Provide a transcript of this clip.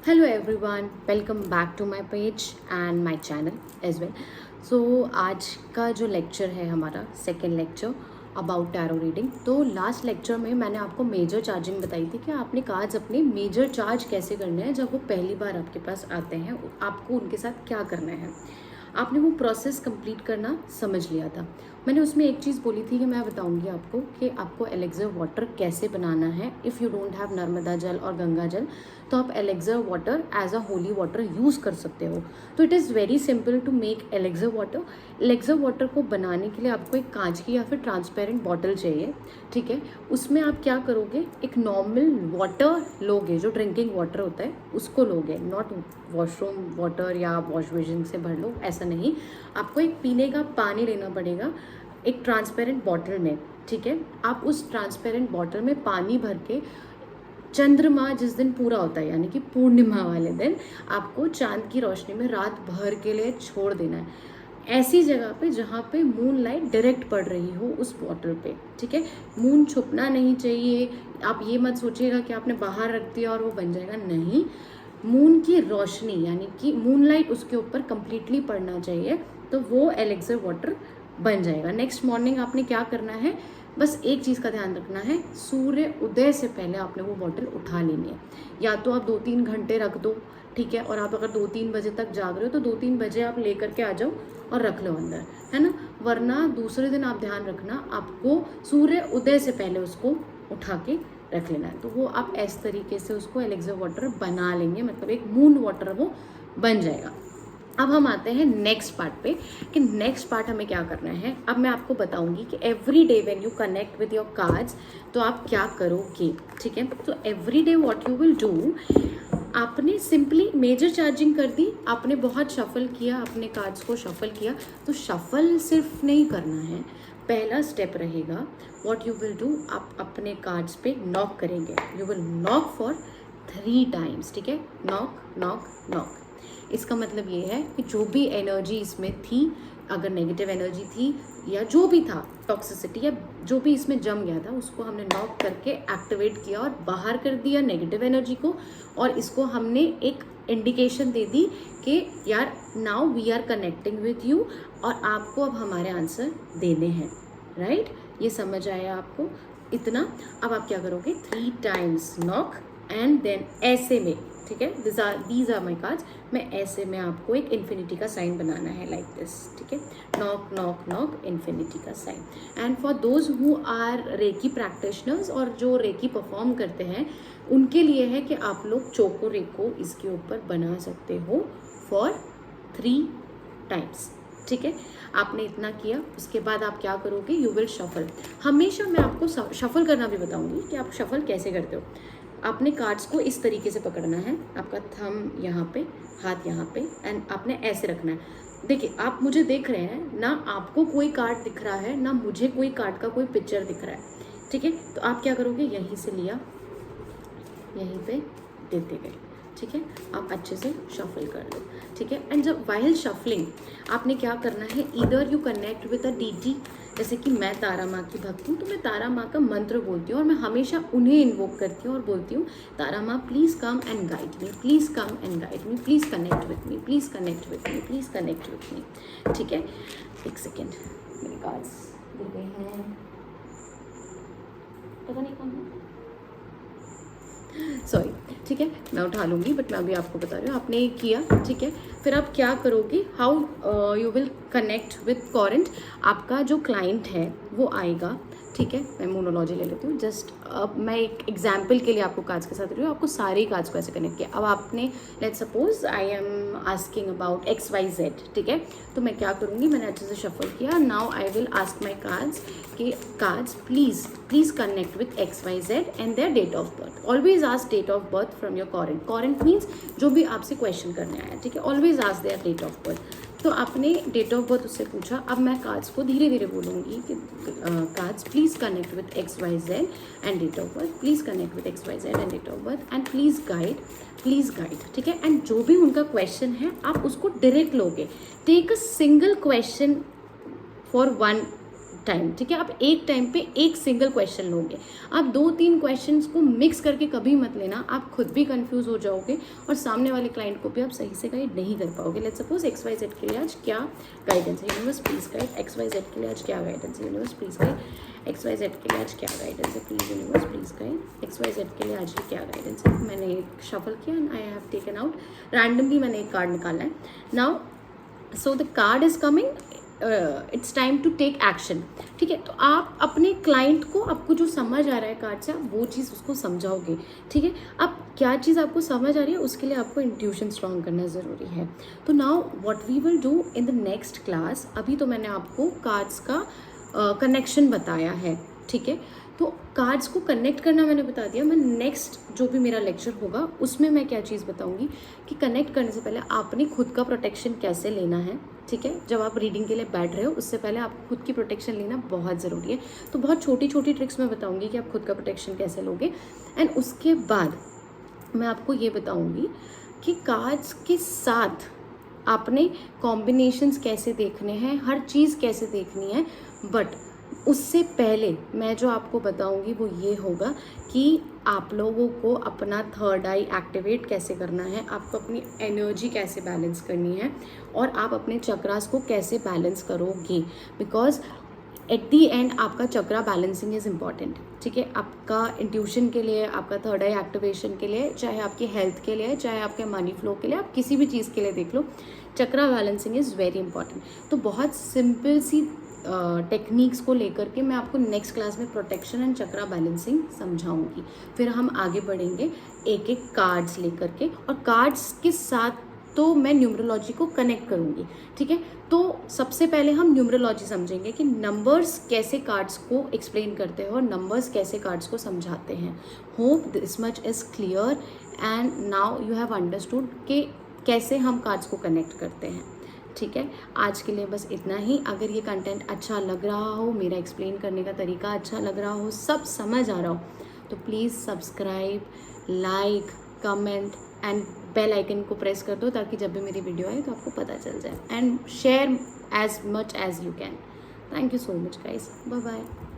Hello everyone, welcome back to my page and my channel as well. So आज का जो lecture है हमारा second lecture about tarot reading. तो last lecture में मैंने आपको मेजर चार्जिंग बताई थी कि आपने कार्ड्स अपने मेजर चार्ज कैसे करने हैं जब वो पहली बार आपके पास आते हैं, आपको उनके साथ क्या करना है. आपने वो प्रोसेस कंप्लीट करना समझ लिया था. मैंने उसमें एक चीज़ बोली थी कि मैं बताऊंगी आपको कि आपको एलेक्सर वाटर कैसे बनाना है. If you don't have Narmada जल और गंगा जल तो आप elixir water as a holy water use कर सकते हो. तो it is very simple to make elixir water. Elixir water को बनाने के लिए आपको एक कांच की या फिर ट्रांसपेरेंट बॉटल चाहिए. ठीक है, उसमें आप क्या करोगे, एक नॉर्मल वाटर लोगे जो ड्रिंकिंग वाटर होता है उसको लोगे, नॉट वॉशरूम वाटर या वॉश बेसिन से भर लो, ऐसा नहीं. आपको एक पीने का पानी लेना पड़ेगा एक ट्रांसपेरेंट बॉटल में. ठीक है, आप उस ट्रांसपेरेंट बॉटल में पानी भर के चंद्रमा जिस दिन पूरा होता है यानी कि पूर्णिमा वाले दिन आपको चांद की रोशनी में रात भर के लिए छोड़ देना है, ऐसी जगह पे जहाँ पे मून लाइट डायरेक्ट पड़ रही हो उस बॉटल पे. ठीक है, मून छुपना नहीं चाहिए. आप ये मत सोचिएगा कि आपने बाहर रख दिया और वो बन जाएगा, नहीं. मून की रोशनी यानी कि मून लाइट उसके ऊपर कंप्लीटली पड़ना चाहिए तो वो एलेक्सर वाटर बन जाएगा. नेक्स्ट मॉर्निंग आपने क्या करना है, बस एक चीज़ का ध्यान रखना है, सूर्य उदय से पहले आपने वो बॉटल उठा लेनी है. या तो आप 2-3 घंटे रख दो, ठीक है, और आप अगर 2-3 बजे तक जाग रहे हो तो 2-3 बजे आप ले करके आ जाओ और रख लो अंदर, है ना. वरना दूसरे दिन आप ध्यान रखना, आपको सूर्य उदय से पहले उसको उठा के रख लेना है. तो वो आप इस तरीके से उसको एलेक्सर वाटर बना लेंगे, मतलब एक मून वाटर वो बन जाएगा. अब हम आते हैं नेक्स्ट पार्ट पे कि नेक्स्ट पार्ट हमें क्या करना है. अब मैं आपको बताऊंगी कि every day when you connect with your cards तो आप क्या करोगे. ठीक है, तो every day what you will do, आपने सिंपली मेजर चार्जिंग कर दी, आपने बहुत शफल किया, अपने कार्ड्स को शफल किया. तो शफल सिर्फ नहीं करना है, पहला स्टेप रहेगा व्हाट यू विल डू, आप अपने कार्ड्स पे नॉक करेंगे. You will knock for 3 times. ठीक है, नॉक नॉक नॉक. इसका मतलब ये है कि जो भी एनर्जी इसमें थी, अगर नेगेटिव एनर्जी थी या जो भी था टॉक्सिसिटी या जो भी इसमें जम गया था, उसको हमने नॉक करके एक्टिवेट किया और बाहर कर दिया नेगेटिव एनर्जी को. और इसको हमने एक इंडिकेशन दे दी कि यार now we are connecting with you और आपको अब हमारे आंसर देने हैं. राइट, ये समझ आया आपको इतना. अब आप क्या करोगे, 3 टाइम्स नॉक एंड देन ऐसे में. ठीक है, दीज आर माई कार्ड्स. मैं ऐसे में आपको एक इन्फिनिटी का साइन बनाना है लाइक दिस. ठीक है, नॉक नॉक नॉक इन्फिनिटी का sign. And for those who are reiki practitioners और जो रेकी परफॉर्म करते हैं उनके लिए है कि आप लोग चोको रेको इसके ऊपर बना सकते हो फॉर 3 टाइम्स. ठीक है, आपने इतना किया, उसके बाद आप क्या करोगे, यू विल शफल. हमेशा मैं आपको शफल करना भी बताऊंगी कि आप शफल कैसे करते हो. आपने कार्ड्स को इस तरीके से पकड़ना है, आपका थंब यहाँ पे, हाथ यहाँ पे, एंड आपने ऐसे रखना है. देखिए आप मुझे देख रहे हैं ना, आपको कोई कार्ड दिख रहा है ना मुझे कोई कार्ड का कोई पिक्चर दिख रहा है. ठीक है, तो आप क्या करोगे, यहीं से लिया, यहीं पे देते गए. ठीक है, आप अच्छे से शफल कर लो. ठीक है, एंड जब वाइल शफलिंग आपने क्या करना है, either you connect with a deity. जैसे कि मैं तारा माँ की भक्त हूँ तो मैं तारा माँ का मंत्र बोलती हूँ और मैं हमेशा उन्हें इन्वोक करती हूँ और बोलती हूँ तारा माँ please come and guide me, please come and guide me, please connect with me, please connect with me, please connect with me. ठीक है, एक सेकेंड, मेरे कार्ड्स गिर गए हैं, पता नहीं कौन है, सॉरी. ठीक है, मैं उठा लूँगी, बट मैं अभी आपको बता रही हूँ. आपने किया, ठीक है, फिर आप क्या करोगे, how you will connect with current. आपका जो क्लाइंट है वो आएगा. ठीक है, मैं मोनोलॉजी ले लेती हूँ जस्ट. अब मैं एक एग्जाम्पल के लिए आपको कार्ड्स के साथ रही हूँ, आपको सारे कार्ड्स को ऐसे कनेक्ट किया. अब आपने let's suppose I am asking about XYZ. ठीक है, तो मैं क्या करूँगी, मैंने अच्छे से शफल किया. Now I will ask my cards कि cards please connect with XYZ and their date of birth. Always ask date of birth from your querent. Querent means जो भी आपसे क्वेश्चन करने आया. ठीक है, always ask their date of birth. तो आपने डेट ऑफ बर्थ उससे पूछा. अब मैं कार्ड्स को धीरे धीरे बोलूँगी कि cards please connect with XYZ and date of birth, please connect with XYZ and date of birth and please guide. ठीक है, एंड जो भी उनका क्वेश्चन है आप उसको डायरेक्ट लोगे. Take a single question for 1 time, ठीक है। आप एक टाइम पे एक सिंगल क्वेश्चन लोगे, आप 2-3 क्वेश्चंस को मिक्स करके कभी मत लेना, आप खुद भी कंफ्यूज हो जाओगे और सामने वाले क्लाइंट को भी आप सही से गाइड नहीं कर पाओगे। लेट्स सपोज XYZ के लिए आज क्या गाइडेंस है, यूनिवर्स प्लीज गाइड XYZ के लिए आज क्या गाइडेंस है, यूनिवर्स प्लीज गाइड XYZ के लिए आज क्या गाइडेंस है, please universe please guide XYZ के लिए आज ये क्या गाइडेंस है। मैंने एक शफल किया and I have taken out randomly, मैंने एक कार्ड निकाला है। Now so the card is coming, it's time to take action, ठीक है। तो आप अपने क्लाइंट को, आपको जो समझ आ रहा है कार्ड से, आप वो चीज़ उसको समझाओगे, ठीक है। अब क्या चीज़ आपको समझ आ रही है, उसके लिए आपको इंट्यूशन स्ट्रॉन्ग करना ज़रूरी है। तो now what we will do in the next class, अभी तो मैंने आपको कार्ड्स का कनेक्शन बताया है, ठीक है। तो कार्ड्स को कनेक्ट करना मैंने बता दिया। मैं नेक्स्ट जो भी मेरा लेक्चर होगा उसमें मैं क्या चीज़ बताऊंगी कि कनेक्ट करने से पहले आपने खुद का प्रोटेक्शन कैसे लेना है, ठीक है। जब आप रीडिंग के लिए बैठ रहे हो उससे पहले आपको खुद की प्रोटेक्शन लेना बहुत ज़रूरी है। तो बहुत छोटी छोटी ट्रिक्स मैं बताऊंगी कि आप खुद का प्रोटेक्शन कैसे लोगे। एंड उसके बाद मैं आपको ये बताऊंगी कि कार्ड्स के साथ आपने कॉम्बिनेशंस कैसे देखने हैं, हर चीज़ कैसे देखनी है। बट उससे पहले मैं जो आपको बताऊंगी वो ये होगा कि आप लोगों को अपना थर्ड आई एक्टिवेट कैसे करना है, आपको अपनी एनर्जी कैसे बैलेंस करनी है और आप अपने चक्रास को कैसे बैलेंस करोगे। बिकॉज एट दी एंड आपका चक्रा बैलेंसिंग इज़ इम्पॉर्टेंट, ठीक है। आपका इंट्यूशन के लिए, आपका थर्ड आई एक्टिवेशन के लिए, चाहे आपकी हेल्थ के लिए, चाहे आपके मनी फ्लो के लिए, आप किसी भी चीज़ के लिए देख लो, चक्रा बैलेंसिंग इज़ वेरी इंपॉर्टेंट। तो बहुत सिंपल सी टेक्निक्स को लेकर के मैं आपको नेक्स्ट क्लास में प्रोटेक्शन एंड चक्रा बैलेंसिंग समझाऊंगी। फिर हम आगे बढ़ेंगे एक एक कार्ड्स लेकर के, और कार्ड्स के साथ तो मैं न्यूमरोलॉजी को कनेक्ट करूंगी, ठीक है। तो सबसे पहले हम न्यूमरोलॉजी समझेंगे कि नंबर्स कैसे कार्ड्स को एक्सप्लेन करते हैं और नंबर्स कैसे कार्ड्स को समझाते हैं। Hope this much is clear and now you have understood कि कैसे हम कार्ड्स को कनेक्ट करते हैं, ठीक है। आज के लिए बस इतना ही। अगर ये कंटेंट अच्छा लग रहा हो, मेरा एक्सप्लेन करने का तरीका अच्छा लग रहा हो, सब समझ आ रहा हो, तो please subscribe, like, comment and bell icon को प्रेस कर दो ताकि जब भी मेरी वीडियो आए तो आपको पता चल जाए। And share as much as you can. Thank you so much guys, bye bye.